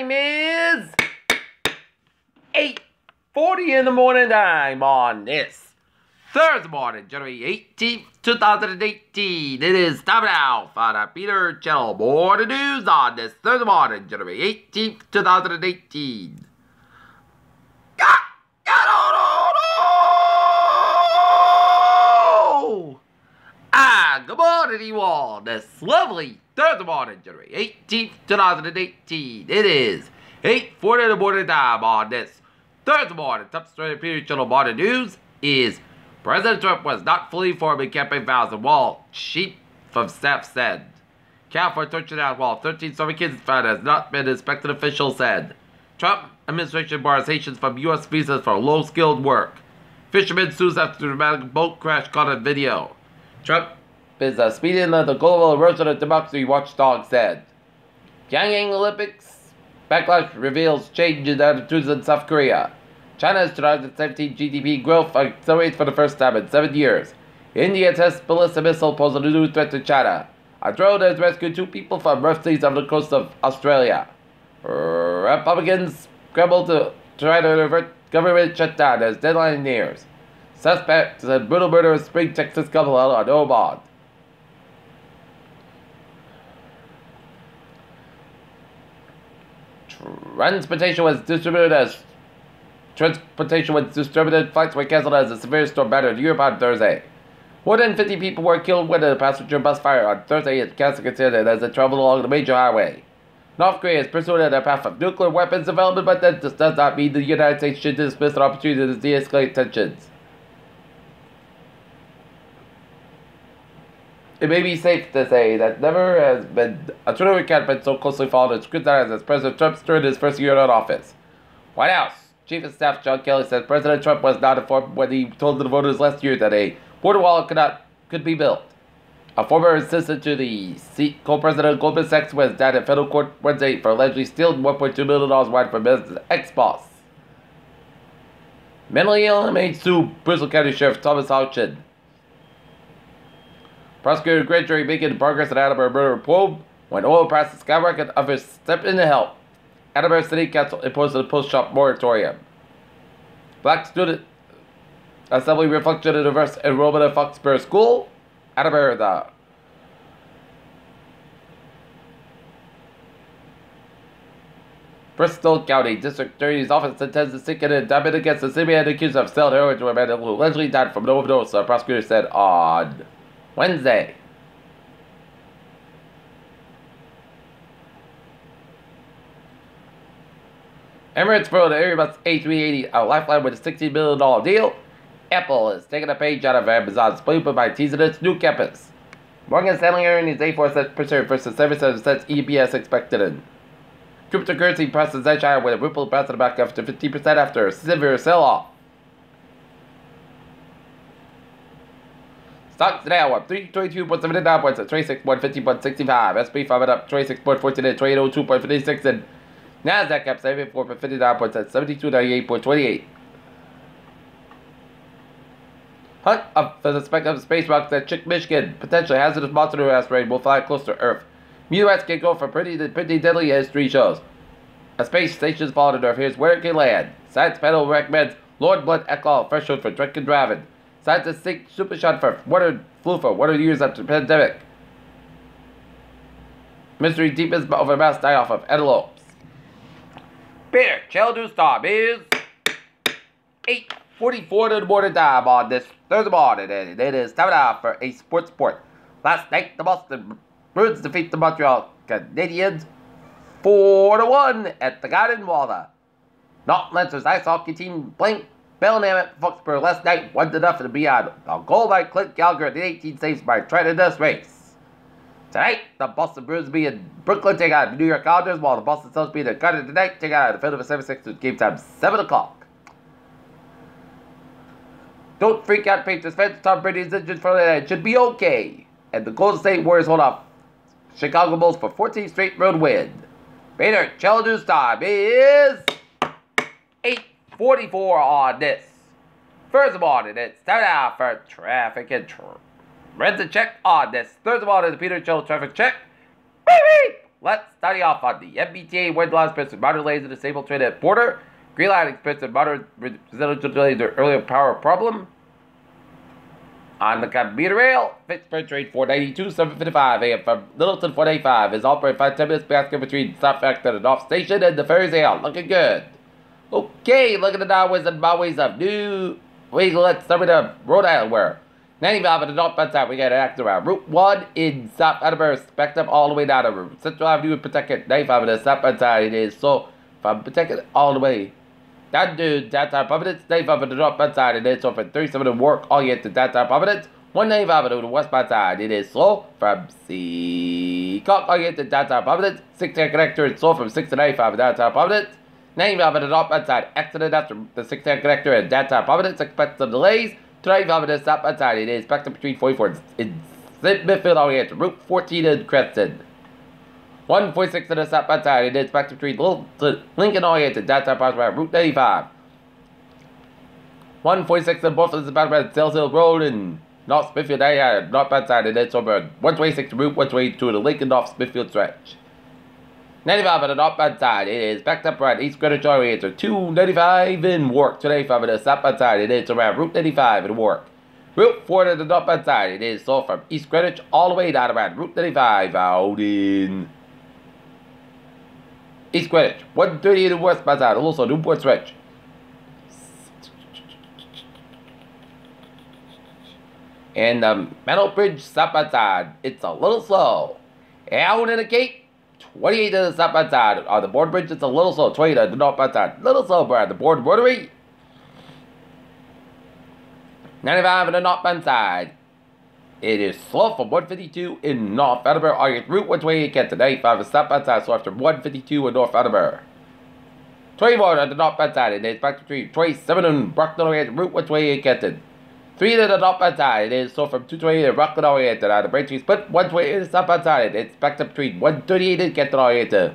time is 8:40 in the morning time on this Thursday morning, January 18th, 2018. It is time now for the Peter Channel Morning News on this Thursday morning, January 18th, 2018. Good morning, you all. This lovely Thursday morning, January 18th, 2018. It is 8:40 in the morning time on this Thursday morning. Top story of Peter Channel Morning News is President Trump was not fully informed in campaign vows and wall, chief of staff said. California tortured out while 13 summer kids found has not been inspected, officials said. Trump administration bars Haitians from U.S. visas for low-skilled work. Fisherman sues after dramatic boat crash caught on video. Trump is speeding the global erosion of democracy, watchdog said. Pyongyang Olympics backlash reveals change in attitudes in South Korea. China's 2017 GDP growth accelerates for the first time in 7 years. India tests ballistic missile poses a new threat to China. A drone has rescued 2 people from rough seas on the coast of Australia. Republicans scramble to try to avert government shutdown as deadline nears. Suspects in brutal murder of Spring, Texas couple held on no bond. Transportation was distributed. Flights were canceled as a severe storm battered Europe on Thursday. More than 50 people were killed when a passenger bus fire on Thursday in Kazakhstan as it traveled along the major highway. North Korea is pursuing a path of nuclear weapons development, but that does not mean the United States should dismiss an opportunity to de-escalate tensions. It may be safe to say that never has been a Twitter account been so closely followed and scrutinized as President Trump during his first year in office. White House Chief of Staff John Kelly said President Trump was not informed when he told the voters last year that a border wall could be built. A former assistant to the co-president of Goldman Sachs was indicted in federal court Wednesday for allegedly stealing $1.2 million wide from his ex-boss. Mentally ill inmate sue Bristol County Sheriff Thomas Houchin. Prosecutor grand jury making progress in Attleboro murder probe. When oil prices skyrocket, others step in to help. Attleboro City Council imposed a post-shop moratorium. Black student assembly reflection in reverse enrollment at Foxborough School. Attleboro, the Bristol County District Attorney's Office intends to seek an indictment against the same man accused of selling heroin to a man who allegedly died from an overdose, the prosecutor said on Wednesday. Emirates Road Airbus A380, a lifeline with a $16 million deal. Apple is taking a page out of Amazon's playbook by teasing its new campus. Morgan Stanley earnings 84% versus 7% EPS expected in. Cryptocurrency prices edge higher with Ripple bouncing back after 50% after a severe sell-off. Stocks now up 322.79 points at 26.50.65. SP 5 up 26.14 at 2802.56 and NASDAQ up 74.59 points at 7298.28. Hunt up for the speck of space rocks at Chick, Michigan. Potentially hazardous monster asteroid will fly close to Earth. Meteorites can go from pretty deadly as 3 shows. A space station is followed on Earth. Here's where it can land. Science panel recommends Lord Blood alcohol threshold for drunken driving. Scientists think super shot for flu for 100 years after the pandemic. Mystery deepens over mass die-off of antelopes. Peter Channel News time is 8:44 in the morning time on this Thursday morning, and it is time now for a sports report. Last night, the Boston Bruins defeat the Montreal Canadiens 4-1 at the Garden while the North Lancers ice hockey team playing Bellingham at Foxborough last night 1-0 to be on a goal by Clint Gallagher and 18 saves by Trent this race. Tonight, the Boston Bruins be in Brooklyn take on the New York Islanders, while the Boston Celtics be in Garden tonight take on the Philadelphia 76ers game time 7 o'clock. Don't freak out, Patriots fans. Tom Brady is injured for that. It should be okay. And the Golden State Warriors hold off Chicago Bulls for 14 straight road win. Peter Channel News time is 8:44 on this Thursday morning. It's time now for traffic and trends and check on this Thursday morning. The Peter Channel traffic check. Beep, beep. let's study off on the MBTA wind loss experienced with moderate delays and disabled train at border. Green line experienced with moderate delays to earlier power problem. On the commuter rail, Pittsburgh train 492, 755 a.m. from Littleton 485 is operated 5-10 minutes basket between stop factor and off station and the ferry's out. Looking good. Okay, look at the downways and byways of New Let's start with the Rhode Island where 95 at the northbound side, we got an active around Route 1 in South Edinburgh, spectrum all the way down to Central Avenue in Pawtucket. 95 at the southbound side, it is so from Pawtucket all the way down to downtown Providence. 95 at the northbound side, it is so from 37 to work all the way to downtown Providence. 195 at the westbound side, it is slow from Seacock all the way to downtown Providence. 610 connector is slow from 6 to 95 at downtown Providence. 95 at the northbound side, accident after the 610 connector at downtown Providence. Expect some delays. 25 minutes southbound side, it is back to between 44 in midfield all the way to Route 14 in Creston. 146 to the southbound side, it is back to between Lincoln all the way to downtown Prospect, Route 95. 146 in both of the southbound Sales Hill Road and North Smithfield area, northbound side, it is over 126 to Route 122 to the Lincoln North Smithfield stretch. 95 on the northbound side, it is backed up around East Greenwich all the way to 295 in Warwick. 295 on the southbound side, it is around Route 95 in Warwick. Route 4 to the northbound side, it is so from East Greenwich all the way down around Route 95 out in East Greenwich. 130 in the westbound side, also Newport stretch. And the Meadow Bridge southbound side, it's a little slow. Out in the gate. 28 to the southbound side. On the board bridge, it's a little slow. 20 to the northbound side. Little slow, bro. The board rotary. 95 on the northbound side. It is slow from 152 in North Edinburgh. On your Route 128, get to 95 on the southbound side. So after 152 in North Edinburgh. 24 on the northbound side. It is back to 27 in Brockton. Route 128, get to 3 to the northbound side, it is so from 228 to Rockland all the way to the Braintree split. 128 to the southbound side, it's back up between 138 and get all the way to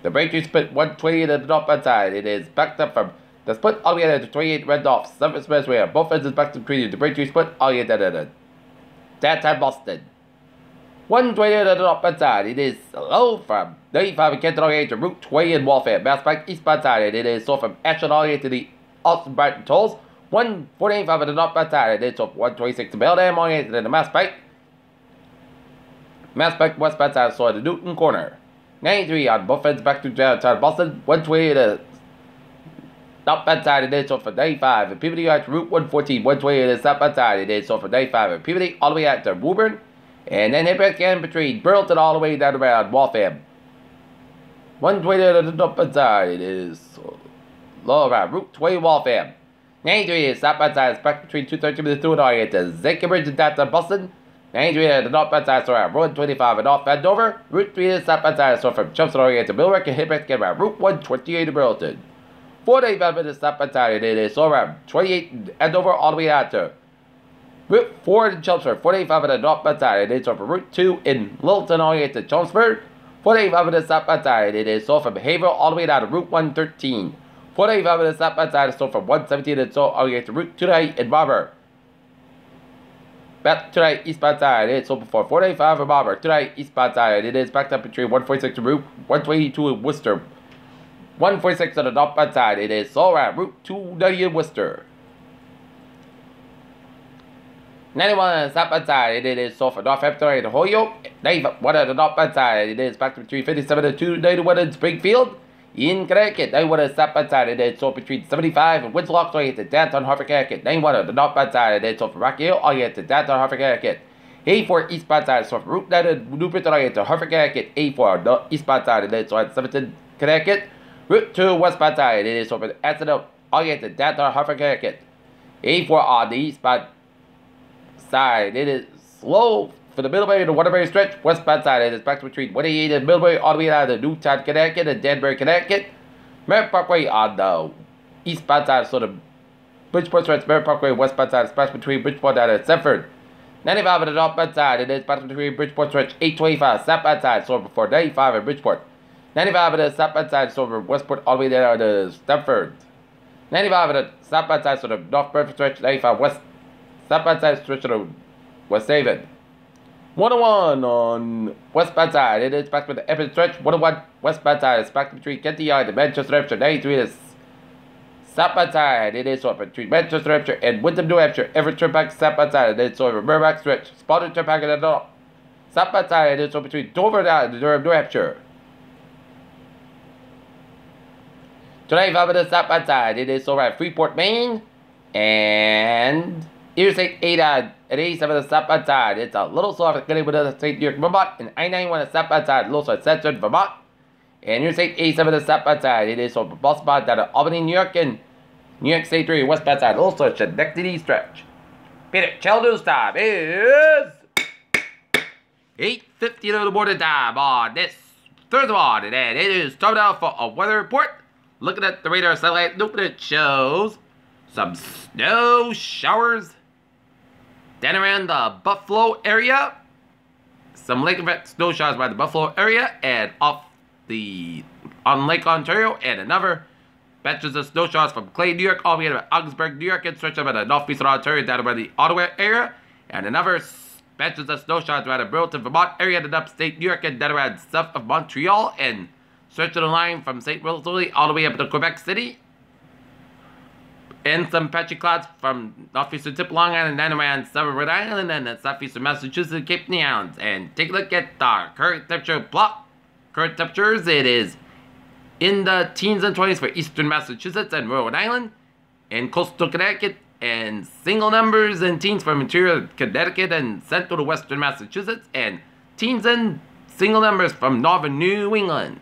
the Braintree split. 128 to the northbound side, it is backed up from the split all the way to 28 Randolph, 7th Expressway. Both ends is back to between the Braintree split all the way to the downtown Boston. 128 to the northbound side, it is low from 95 and Kenton all the way to Route 20 in Waltham. Mass Pike eastbound side, it is so from Ashland all the way to the Austin Brighton tolls. 145 at the northbound side, it's up 126 to Belldam on it, then the Mass Pike westbound side, so the Newton corner. 93 on both ends back to downtown Boston. 120 to northbound side, it is up for 95 and Peabody out to Route 114. 120 to the southbound side, it is up for 95 and Peabody all the way out to Woburn, and then hit back again between Burlington all the way down around Waltham. 120 to the northbound side, it is low around Route 20 Waltham. 93 is southbound side, back between 213 and 2 and all the way to Zackenbridge and downtown Boston. 93 at the northbound side, so around Road 25 and North Andover. Route 3 is southbound side, so from Chelmsford all the way to Millwright and hit back again around Route 128 in Burlington. 485 at the southbound side, it is so around 28 in Andover all the way out to Route 4 in Chelmsford. 485 at the northbound side, it is so from Route 2 in Littleton all the way to Chelmsford. 485 at the southbound side, it is so from Haverhill all the way down to Route 113. 485 at the southbound side, so from 117 and so all the way to Route 298 in Barber. Back to the eastbound side, it is so before 485 in Barber. To the eastbound side, it is backed up between 146 and Route 122 in Worcester. 146 on the northbound side, it is so around Route 290 in Worcester. 91 on the southbound side, it is so for Northampton and Holyoke. 91 on the northbound side, it is back to between 57 and 291 in Springfield. In Connecticut, 91 on the southbound side, it is so between 75 and Winslow, all the way to downtown Hartford, Connecticut. 91 on the northbound side, it is so from Rocky Hill, all the way to downtown Hartford, Connecticut. 84 eastbound side, so from Route 9 in Newport, all the way to Hartford, Connecticut. 84 on the eastbound side, it is so at 17 Connecticut. Route 2 westbound side, it is so from Accident, all the way to downtown Hartford, Connecticut. 84 on the eastbound side, it is slow for the Middlebury and the Waterbury stretch. Westbound side, it is back between 188 and Middlebury all the way down to Newtown, Connecticut and Danbury, Connecticut. Merritt Parkway on the eastbound side, so the Bridgeport stretch, Merritt Parkway westbound side is back between Bridgeport and Sanford. 95 on the northbound side, it is back between Bridgeport stretch, 825 southbound side, so before 95 in Bridgeport. 95 on the southbound side, so from Westport all the way down to Stamford. 95 on the southbound side, so the North Bedford stretch, 95 west southbound side stretch to the West Haven. 101 on westbound side. It is back with the epic stretch. 101 westbound side. It's back between Kenty Yard and Manchester, Hampshire. 93 is southbound side. It is over between Manchester, Hampshire and Windham, New Hampshire. Everett Turnpike southbound side. It is over Merrimack Stretch. Spotted Turnpike in the north. Southbound side. It is over between Dover and Durham, New Hampshire. Today, over the southbound side. It is over at Freeport, Maine. And Interstate 8 at 87 on the southbound side. It's a little slow after getting with the St. New York, Vermont. And I-91 on the southbound side. A little slow at Central, Vermont. And Interstate 87 on the southbound side. It is over bus spot down at Albany, New York. And New York State 3 westbound side. Also, it's a next to the stretch. Peter, Chell News time is 8:50 of the morning time on this Thursday morning. And it is time now for a weather report. Looking at the radar satellite, look, it shows some snow showers down around the Buffalo area. Some lake effect snow showers by the Buffalo area and off on Lake Ontario, and another batches of snow showers from Clay, New York, all the way to Augsburg, New York, and stretch up at the northeastern Ontario down by the Ottawa area, and another batches of snow showers around the Burlington, Vermont area and upstate New York and down around south of Montreal, and stretching the line from St. Louis all the way up to Quebec City. And some patchy clouds from northeastern tip Long Island and around southern Rhode Island and the southeastern Massachusetts and Cape New Islands. And take a look at the current temperature plot. Current temperatures, it is in the teens and 20s for eastern Massachusetts and Rhode Island, and coastal Connecticut, and single numbers and teens for interior Connecticut and central to western Massachusetts, and teens and single numbers from northern New England.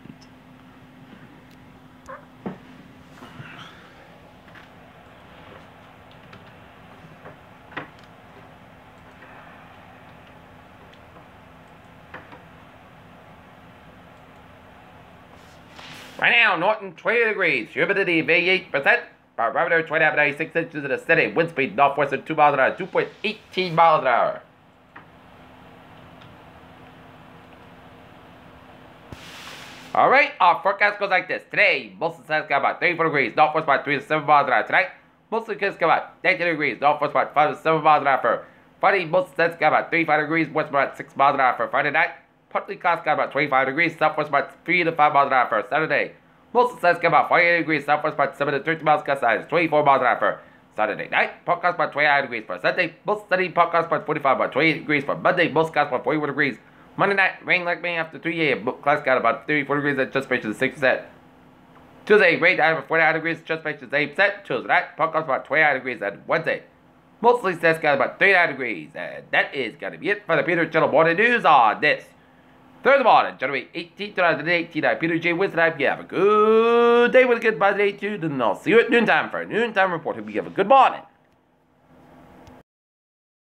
Right now, Norton 20 degrees, humidity of 88%, barometer 29.96 inches in a steady wind speed northwest of 2 miles an hour, 2.18 miles an hour. Alright, our forecast goes like this. Today, most of the sun's got about 34 degrees, northwest about 3 to 7 miles an hour. Tonight, most of the kids got about 19 degrees, northwest about 5 to 7 miles an hour. For Friday, most of the sun's got about 35 degrees, west about 6 miles an hour. For Friday night, partly clouds got about 25 degrees, southwest about 3 to 5 miles an hour. For Saturday, most of the sun's got about 48 degrees, southwest about 7 to 13 miles, gust size 24 miles an hour. For Saturday night, podcast about 29 degrees. For Sunday, most sunny, podcast about 45, about 28 degrees. For Monday, most clouds about 41 degrees. Monday night, rain like me after 3 a.m. Clouds got about 34 degrees, and anticipation is 6%. Tuesday, rain down about 49 degrees, anticipation is 8%. Tuesday night, podcast about 29 degrees. And Wednesday, mostly sun's got about 39 degrees. And that is going to be it for the Peter Channel Morning News on this Thursday morning, January 18th, 2018. I'm Peter J. Winston. You have a good day with a good buzz day, too. And I'll see you at noontime for a noontime report. Hope you have a good morning.